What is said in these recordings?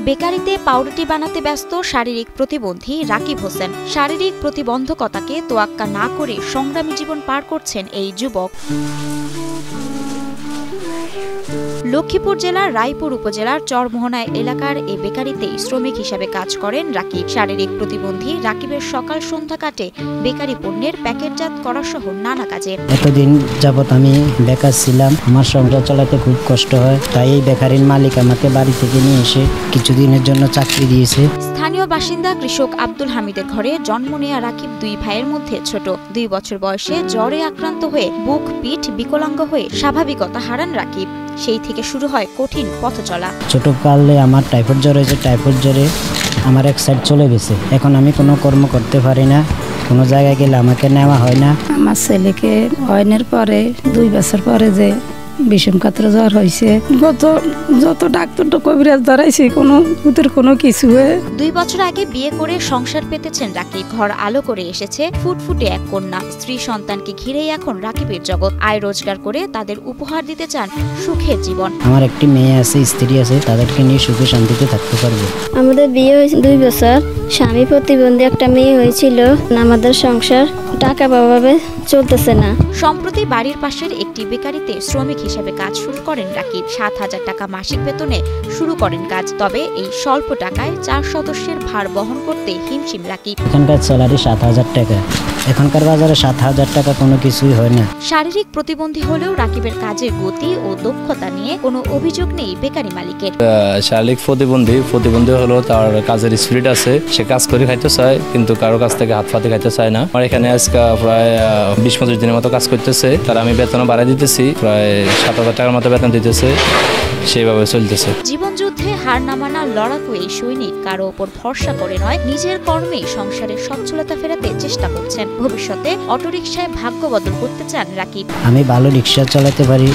বেকারিতে পাউরুটি বানাতে ব্যস্ত শারীরিক প্রতিবন্ধী রাকিব হোসেন। শারীরিক প্রতিবন্ধকতাকে তোয়াক্কা না করে সংগ্রামী জীবন পার করছেন এই যুবক। লক্ষ্মীপুর জেলার রায়পুর উপজেলার চরমোহনা এলাকার এ বেকারিতেই শ্রমিক হিসাবে কাজ করেন রাকিব। শারীরিক প্রতিবন্ধী রাকিবের সকাল সন্ধ্যা কাটে বেকারি পণ্যের প্যাকেটজাত করা সহ নানা কাজে। এতদিন যাবত আমি বেকার ছিলাম, আমার সংসার চালাতে খুব কষ্ট হয়, তাই এই বেকারির মালিক আমাকে বাড়ি থেকে নিয়ে এসে কিছুদিনের জন্য চাকরি দিয়েছে। স্থানীয় বাসিন্দা কৃষক আব্দুল হামিদের ঘরে জন্ম নেয়া রাকিব দুই ভাইয়ের মধ্যে ছোট। 2 বছর বয়সে জ্বরে আক্রান্ত হয়ে বুক পিঠ বিকলাঙ্গ হয়ে স্বাভাবিকতা হারান রাকিব। সেই থেকে শুরু হয় কঠিন পথ চলা। ছোটকালে আমার টাইফয়েড জ্বর হয়েছে, টাইফয়েড জ্বরে আমার এক সাইড চলে গেছে। এখন আমি কোনো কর্ম করতে পারি না, কোনো জায়গায় গেলে আমাকে নেওয়া হয় না। আমার ছেলেকে হয়নের পরে 2 বছর পরে যে বিষমকাত্র জ্বর হয়েছে, যত ডাক্তার কবিরাজ ধরাইছে কোনো কিছু। 2 বছর আগে বিয়ে করে সংসার পেতেছেন রাকিব। ঘর আলো করে এসেছে ফুটফুটে এক কন্যা। স্ত্রী সন্তানকে ঘিরেই এখন রাকিবের জগৎ। আয় রোজগার করে তাদের উপহার দিতে চান সুখের জীবন। আমার একটি মেয়ে আছে, স্ত্রী আছে, তাদেরকে নিয়ে সুখে শান্তিতে থাকতে পারবো। আমাদের বিয়ে হয়েছে 2 বছর, স্বামী প্রতিবন্ধী একটা মেয়ে হয়েছিল। আমাদের সংসার টাকা অভাবে চলতেছে না। সম্প্রতি বাড়ির পাশের একটি বেকারিতে শ্রমিক হিসেবে কাজ শুরু করেন রাকিব। 7,000 টাকা মাসিক বেতনে শুরু করেন কাজ। তবে এই স্বল্প টাকায় 4 সদস্যের ভার বহন করতে হিমশিম রাকিব। এখানকার স্যালারি 7,000 টাকা। এখনকার বাজারে 7,000 টাকা কোনো কিছুই হয় না। শারীরিক প্রতিবন্ধী হলেও রাকিবের কাজের গতি ও দক্ষতা নিয়ে কোনো অভিযোগ নেই বেকারি মালিকের। শারীরিক প্রতিবন্ধী হলেও তার কাজের স্পিরিট আছে, সে কাজ করে খাইতে চায়, কিন্তু কারো কাছ থেকে হাত পাতে খাইতে চায় না। আমার এখানে আজকে প্রায় 20-25 দিনের মতো কাজ করতেছে। তার আমি বেতন বাড়াই দিতেছি, প্রায় 7,000 টাকার মতো বেতন দিতেছে, সেইভাবে চলতেছে। জীবনযুদ্ধে হার না মানা লড়াকু এই সৈনিক কারো ওপর ভরসা করে নয়, নিজের কর্মে সংসারের সচ্ছলতা ফেরাতে চেষ্টা করছেন। ভবিষ্যতে অটোরিকশায় ভাগ্য বদল করতে চান রাকিব। আমি ভালো রিক্সা চালাতে পারি।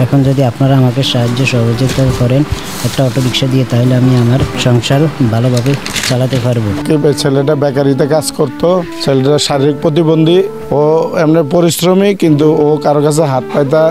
এখন যদি আপনারা আমাকে সাহায্য সহযোগিতা করেন একটা অটোরিকশা দিয়ে, তাহলে আমি আমার সংসার ভালোভাবে চালাতে পারবো। ছেলেটা বেকারিতে কাজ করতো। ছেলেটা শারীরিক প্রতিবন্ধী, ও এমনি পরিশ্রমী, কিন্তু ও কারো কাছে হাত পাইতা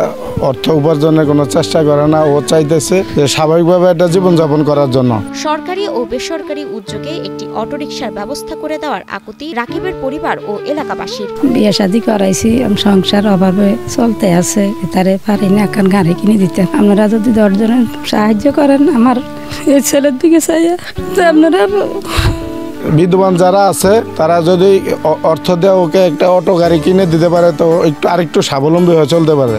অর্থ উপার্জনের কোনো চেষ্টা করে না। ও চাইতেছে যে স্বাভাবিকভাবে একটা জীবনযাপন করার জন্য। সরকারি ও বেসরকারি উদ্যোগে একটি অটোরিকশার ব্যবস্থা করে দেওয়ার আকুতি রাকিবের পরিবার ও এলাকাবাসীর। বিয়ে শাদী করাইছি, সংসার অভাবে চলতে আছে, তারে পারি না এখন গাড়ি কিনে দিতে। আপনারা যদি 10 জনের সাহায্য করেন আমার এই ছেলের দিকে চাইয়া, আপনারা বিদ্যমান যারা আছে তারা যদি অর্থ দেওয়া ওকে একটা অটো গাড়ি কিনে দিতে পারে, তো আরেকটু স্বাবলম্বী হয়ে চলতে পারে।